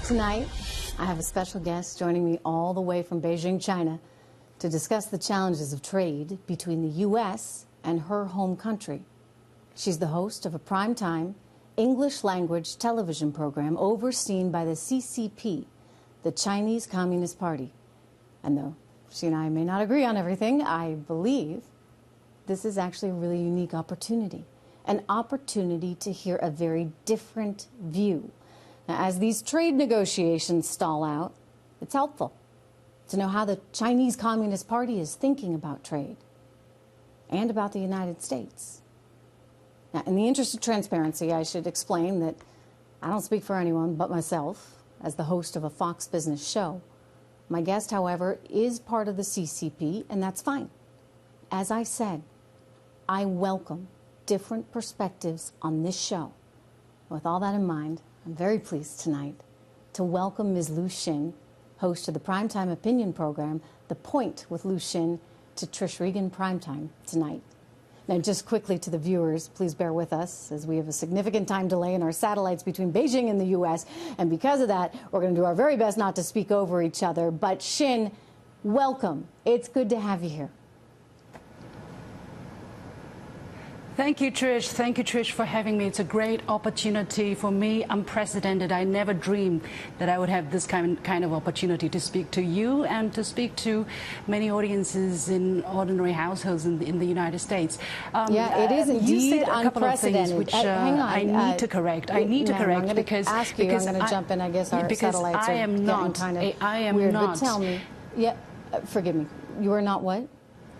Tonight, I have a special guest joining me all the way from Beijing, China, to discuss the challenges of trade between the U.S. and her home country. She's the host of a primetime English-language television program overseen by the CCP, the Chinese Communist Party. And though she and I may not agree on everything, I believe this is actually a really unique opportunity, an opportunity to hear a very different view. Now, as these trade negotiations stall out, it's helpful to know how the Chinese Communist Party is thinking about trade and about the United States. Now, in the interest of transparency, I should explain that I don't speak for anyone but myself as the host of a Fox Business show. My guest, however, is part of the CCP, and that's fine. As I said, I welcome different perspectives on this show. With all that in mind, I'm very pleased tonight to welcome Ms. Liu Xin, host of the primetime opinion program, The Point with Liu Xin, to Trish Regan Primetime tonight. Now, just quickly to the viewers, please bear with us as we have a significant time delay in our satellites between Beijing and the U.S. And because of that, we're going to do our very best not to speak over each other. But Xin, welcome. It's good to have you here. Thank you, Trish. Thank you, Trish, for having me. It's a great opportunity for me, unprecedented. I never dreamed that I would have this kind of opportunity to speak to you and to speak to many audiences in ordinary households in the United States. Yeah, it is indeed you said a couple of things unprecedented. which Hang on, I need to correct. I need to correct I'm because ask you. I'm going to jump in. I guess our satellites are getting kind of I am weird. not. But tell me, yeah, forgive me. You are not what?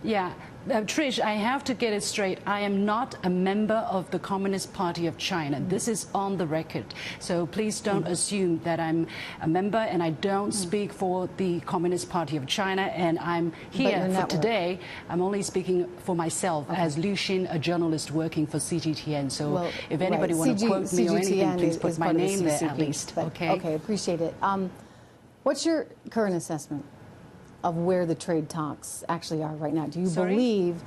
Yeah. Trish, I have to get it straight. I am not a member of the Communist Party of China. This is on the record. So please don't assume that I'm a member, and I don't speak for the Communist Party of China. And I'm here for today. I'm only speaking for myself as Liu Xin, a journalist working for CGTN. So if anybody wants to quote me or anything, please put my name there at least. Okay, appreciate it. What's your current assessment of where the trade talks actually are right now? Do you believe,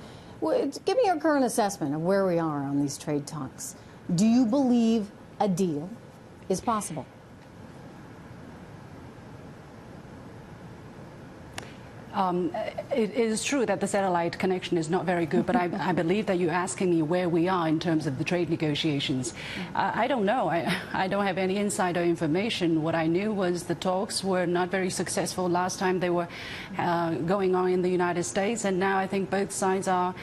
give me your current assessment of where we are on these trade talks. Do you believe a deal is possible? It is true that the satellite connection is not very good, but I believe that you're asking me where we are in terms of the trade negotiations. I don't know. I don't have any insider information. What I knew was the talks were not very successful last time they were going on in the United States, and now I think both sides are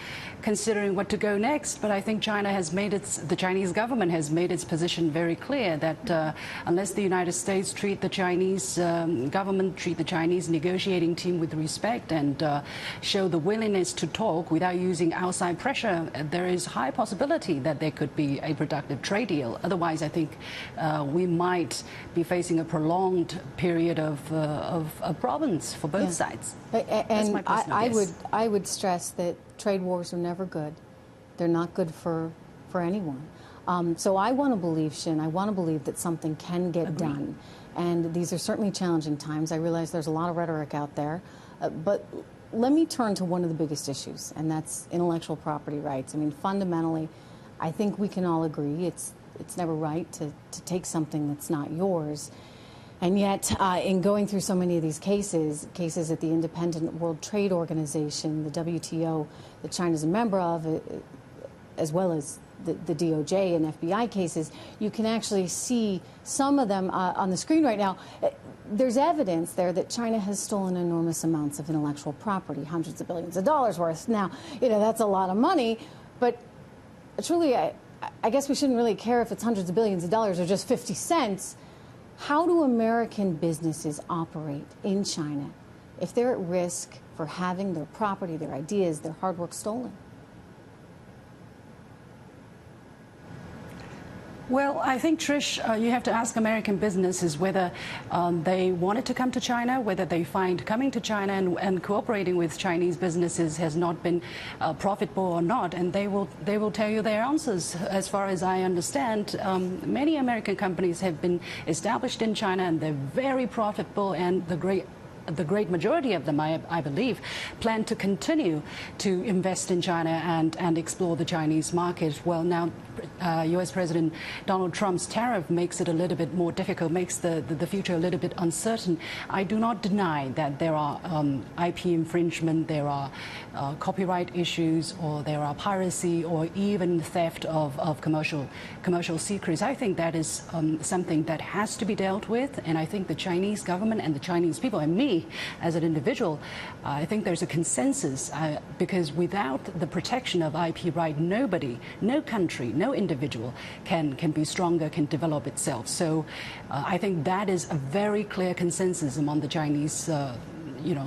considering what to go next. But I think China has made the Chinese government has made its position very clear that unless the United States treat the Chinese government, treat the Chinese negotiating team with respect and show the willingness to talk without using outside pressure, there is high possibility that there could be a productive trade deal. Otherwise, I think we might be facing a prolonged period of problems for both sides. And I would stress that trade wars are never good. They're not good for anyone. So I want to believe, Xin, I want to believe that something can get done. And these are certainly challenging times. I realize there's a lot of rhetoric out there. But let me turn to one of the biggest issues, and that's intellectual property rights. I mean, fundamentally, I think we can all agree it's never right to take something that's not yours. And yet, in going through so many of these cases at the Independent World Trade Organization, the WTO, that China's a member of, as well as the DOJ and FBI cases, you can actually see some of them on the screen right now. There's evidence there that China has stolen enormous amounts of intellectual property, hundreds of billions of dollars worth. Now, that's a lot of money, but truly, I guess we shouldn't really care if it's hundreds of billions of dollars or just 50 cents. How do American businesses operate in China if they're at risk for having their property, their ideas, their hard work stolen? Well, I think, Trish, you have to ask American businesses whether they wanted to come to China, whether they find coming to China and cooperating with Chinese businesses has not been profitable or not, and they will tell you their answers. As far as I understand, many American companies have been established in China, and they're very profitable, and the great majority of them, I believe, plan to continue to invest in China and explore the Chinese market. Well, now, U.S. President Donald Trump's tariff makes it a little bit more difficult, makes the future a little bit uncertain. I do not deny that there are IP infringement, there are copyright issues, or there are piracy, or even theft of commercial secrets. I think that is something that has to be dealt with, and I think the Chinese government and the Chinese people, and me as an individual, I think there's a consensus because without the protection of IP right, nobody, no country, no individual can be stronger, can develop itself. So I think that is a very clear consensus among the Chinese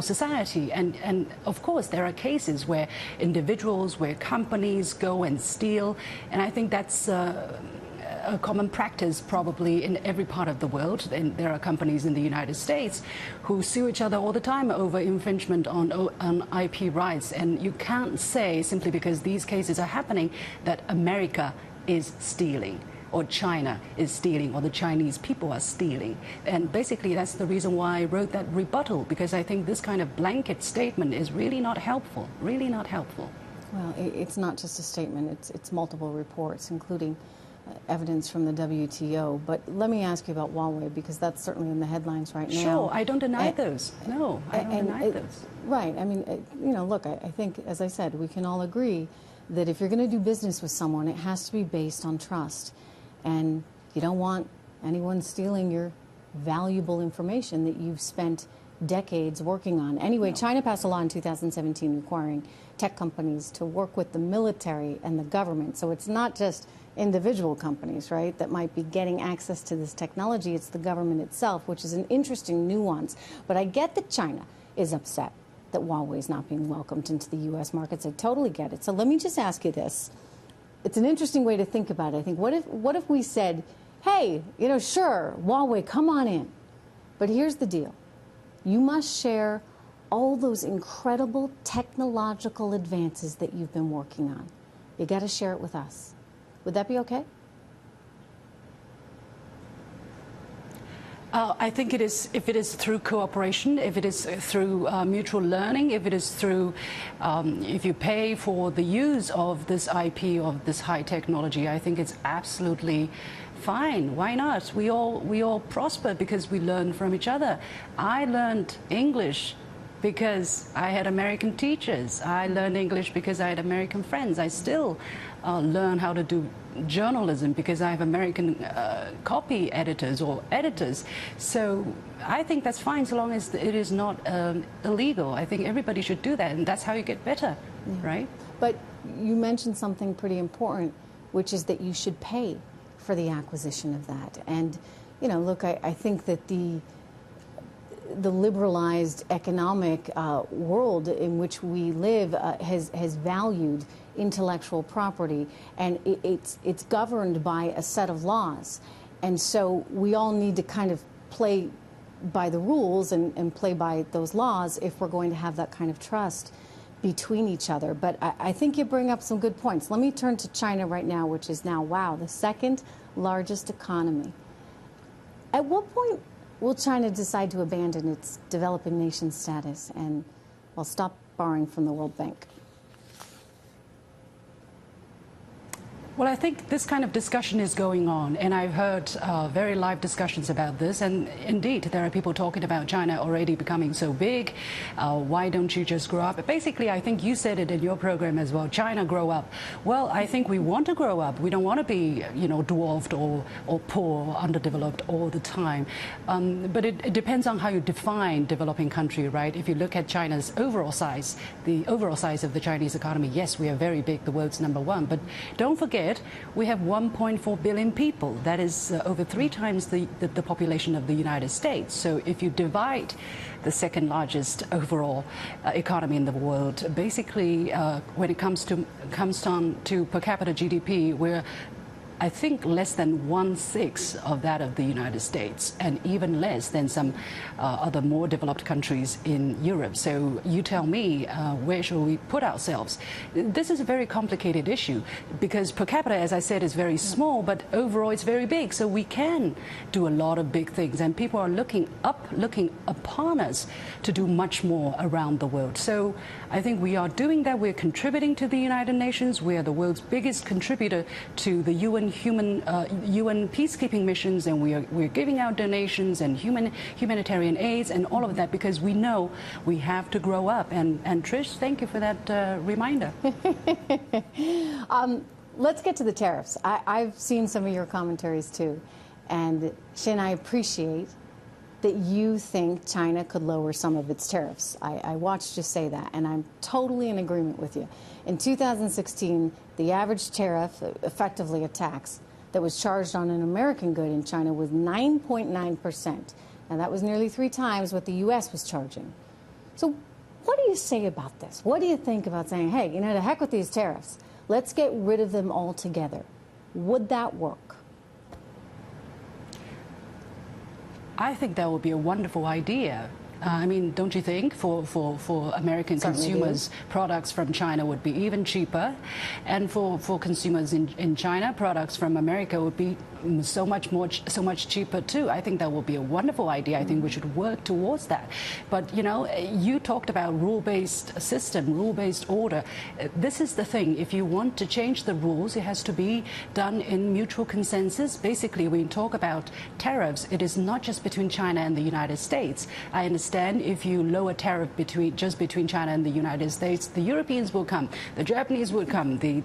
society. And of course, there are cases where individuals, where companies go and steal, and I think that's a common practice probably in every part of the world. And there are companies in the United States who sue each other all the time over infringement on IP rights. And you can't say, simply because these cases are happening, that America is stealing, or China is stealing, or the Chinese people are stealing. And basically that's the reason why I wrote that rebuttal, because I think this kind of blanket statement is really not helpful, really not helpful. Well, it's not just a statement, it's multiple reports, including evidence from the WTO. But let me ask you about Huawei, because that's certainly in the headlines right now. Sure, I don't deny those. No, I don't deny those. Right, I mean, look, I think, as I said, we can all agree that if you're going to do business with someone, it has to be based on trust. And you don't want anyone stealing your valuable information that you've spent decades working on. Anyway, China passed a law in 2017 requiring tech companies to work with the military and the government. So it's not just individual companies, right, that might be getting access to this technology. It's the government itself, which is an interesting nuance. But I get that China is upset that Huawei is not being welcomed into the U.S. markets. I totally get it. So let me just ask you this. It's an interesting way to think about it. I think, what if we said, hey, sure, Huawei, come on in. But here's the deal. You must share all those incredible technological advances that you've been working on. You got to share it with us. Would that be okay? I think it is, if it is through cooperation, if it is through mutual learning, if it is through, if you pay for the use of this IP, of this high technology, I think it's absolutely fine. Why not? We all prosper because we learn from each other. I learned English because I had American teachers. I learned English because I had American friends. I still learn how to do journalism because I have American copy editors or editors. So I think that's fine so long as it is not illegal. I think everybody should do that, and that's how you get better, right? But you mentioned something pretty important, which is that you should pay for the acquisition of that. And, look, I think that the liberalized economic world in which we live has valued intellectual property, and it's governed by a set of laws. And so we all need to kind of play by the rules and play by those laws if we're going to have that kind of trust between each other. But I think you bring up some good points. Let me turn to China right now, which is now, wow, the second largest economy. At what point will China decide to abandon its developing nation status and, well, stop borrowing from the World Bank? Well, I think this kind of discussion is going on, and I've heard very live discussions about this. And indeed, there are people talking about China already becoming so big. Why don't you just grow up? Basically, I think you said it in your program as well. China, grow up. Well, I think we want to grow up. We don't want to be, dwarfed or poor, underdeveloped all the time. But it depends on how you define developing country, right? If you look at China's overall size, the overall size of the Chinese economy, yes, we are very big, the world's #1. But don't forget, we have 1.4 billion people. That is over 3 times the population of the United States. So if you divide the second largest overall economy in the world, basically when it comes down to per capita GDP, we're I think less than 1/6 of that of the United States, and even less than some other more developed countries in Europe. So you tell me, where should we put ourselves? This is a very complicated issue because per capita, as I said, is very small, but overall it's very big. So we can do a lot of big things, and people are looking upon us to do much more around the world. So I think we are doing that. We're contributing to the United Nations. We are the world's biggest contributor to the UN peacekeeping missions, and we're giving out donations and humanitarian aids and all of that because we know we have to grow up. And Trish, thank you for that reminder. Let's get to the tariffs. I've seen some of your commentaries too, and Xin, I appreciate that you think China could lower some of its tariffs. I watched you say that, and I'm totally in agreement with you. In 2016, the average tariff, effectively a tax, that was charged on an American good in China was 9.9%. Now, that was nearly 3 times what the U.S. was charging. So what do you say about this? What do you think about saying, hey, you know, to heck with these tariffs. Let's get rid of them altogether. Would that work? I think that would be a wonderful idea. I mean, don't you think for American consumers, products from China would be even cheaper, and for consumers in China, products from America would be so much cheaper too. I think that would be a wonderful idea. I think we should work towards that. But you know, you talked about rule-based system, rule-based order. This is the thing. If you want to change the rules, it has to be done in mutual consensus. Basically, when you talk about tariffs, it is not just between China and the United States. I understand if you lower tariff just between China and the United States, the Europeans will come, the Japanese will come, the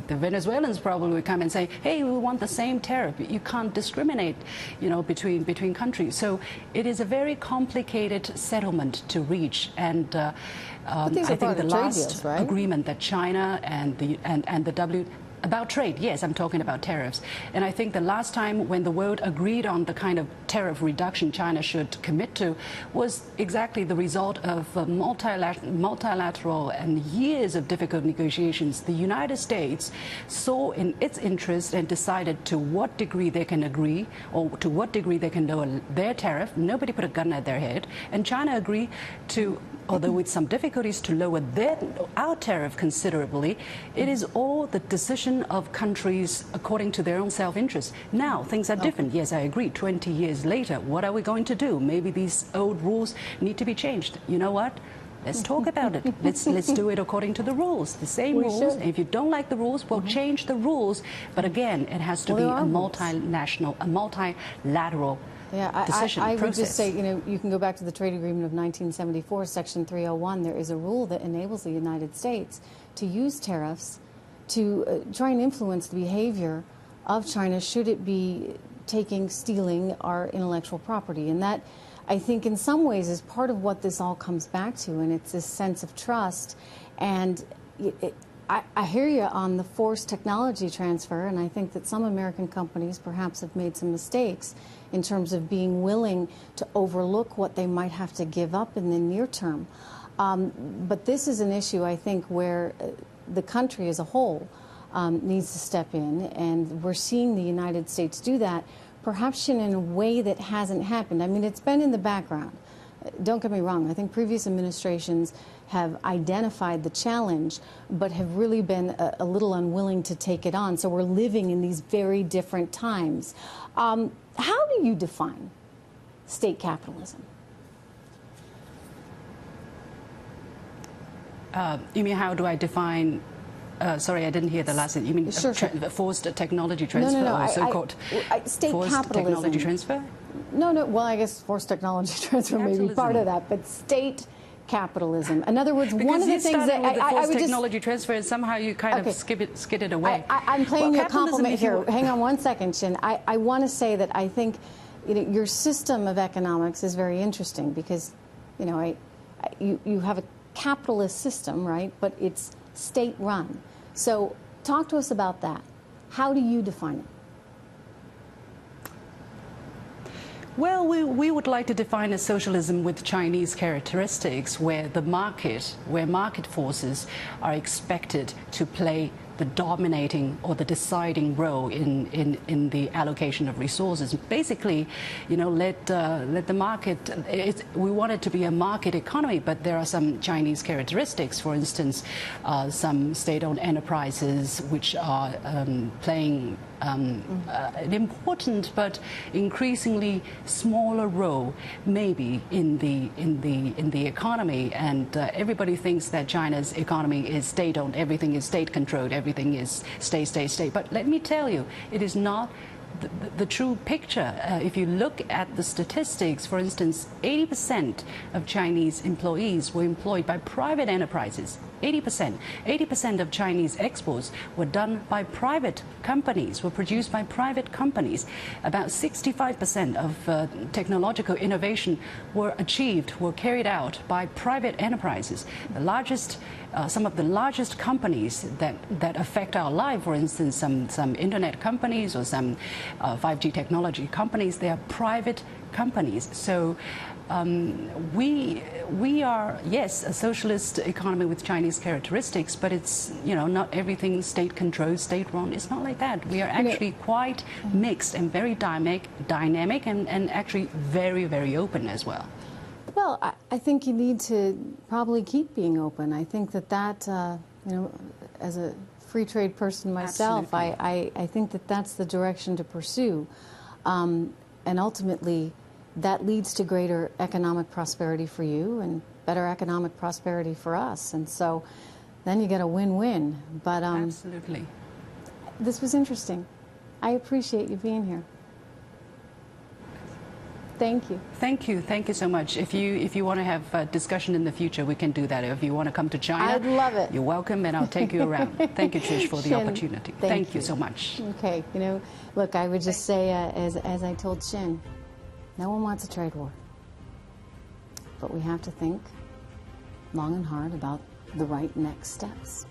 Venezuelans probably will come and say, hey, we want the same tariff. You can't discriminate, you know, between countries. So it is a very complicated settlement to reach, and I think the last deals, right? Agreement that China and the about trade, yes, I'm talking about tariffs. And I think the last time when the world agreed on the kind of tariff reduction China should commit to was exactly the result of multilateral and years of difficult negotiations. The United States saw in its interest and decided to what degree they can agree or to what degree they can lower their tariff. Nobody put a gun at their head. And China agreed to, although with some difficulties, to lower our tariff considerably. It is all the decision of countries according to their own self-interest. Now, things are different. Yes, I agree. 20 years later, what are we going to do? Maybe these old rules need to be changed. You know what? Let's talk about it. Let's do it according to the rules, the same rules. If you don't like the rules, we'll change the rules. But again, it has to be a multinational, a multilateral decision I process. would just say, you know, you can go back to the trade agreement of 1974, Section 301. There is a rule that enables the United States to use tariffs to try and influence the behavior of China should it be stealing our intellectual property. And that, I think, in some ways is part of what this all comes back to, and it's this sense of trust. And I hear you on the forced technology transfer, and I think that some American companies perhaps have made some mistakes in terms of being willing to overlook what they might have to give up in the near term. But this is an issue, I think, where the country as a whole needs to step in, and we're seeing the United States do that, perhaps in a way that hasn't happened. I mean, it's been in the background. Don't get me wrong. I think previous administrations have identified the challenge, but have really been a little unwilling to take it on. So we're living in these very different times. How do you define state capitalism? You mean how do I define? Sorry, I didn't hear the last thing. You mean forced technology transfer, or so-called state forced capitalism. Technology transfer? No. Well, I guess forced technology transfer may be part of that, but state capitalism. In other words, one of the things that I would technology transfer, and somehow you kind of skid it away. I'm playing you a compliment here. Hang on one second, Xin. I want to say that I think, you know, your system of economics is very interesting because, you know, you have a capitalist system, right? But it's state-run. So talk to us about that. How do you define it? Well, we would like to define a socialism with Chinese characteristics, where market forces are expected to play the dominating or the deciding role in the allocation of resources. Basically, you know, let the market. We want it to be a market economy, but there are some Chinese characteristics. For instance, some state-owned enterprises which are playing an important but increasingly smaller role, maybe in the economy. And everybody thinks that China's economy is state-owned, everything is state-controlled, everything is state. But let me tell you, it is not the true picture. If you look at the statistics, for instance, 80% of Chinese employees were employed by private enterprises. 80% of Chinese exports were done by private companies, were produced by private companies. About 65% of technological innovation were carried out by private enterprises. The largest, some of the largest companies that affect our life, for instance, some internet companies or some 5G technology companies, they are private companies. So we are, yes, a socialist economy with Chinese characteristics, but it's, you know, not everything state-controlled, state-run. It's not like that. We are actually quite mixed and very dynamic and actually very, very open as well. Well, I think you need to probably keep being open. I think that you know, as a free trade person myself, I think that that's the direction to pursue. And ultimately, that leads to greater economic prosperity for you and better economic prosperity for us. And so then you get a win-win. But absolutely. This was interesting. I appreciate you being here. Thank you. Thank you. Thank you so much. If you want to have a discussion in the future, we can do that. If you want to come to China, I'd love it. You're welcome, and I'll take you around. Thank you, Trish, for the opportunity. Thank you so much. Okay. You know, look, I would just say, as I told Xin, no one wants a trade war. But we have to think long and hard about the right next steps.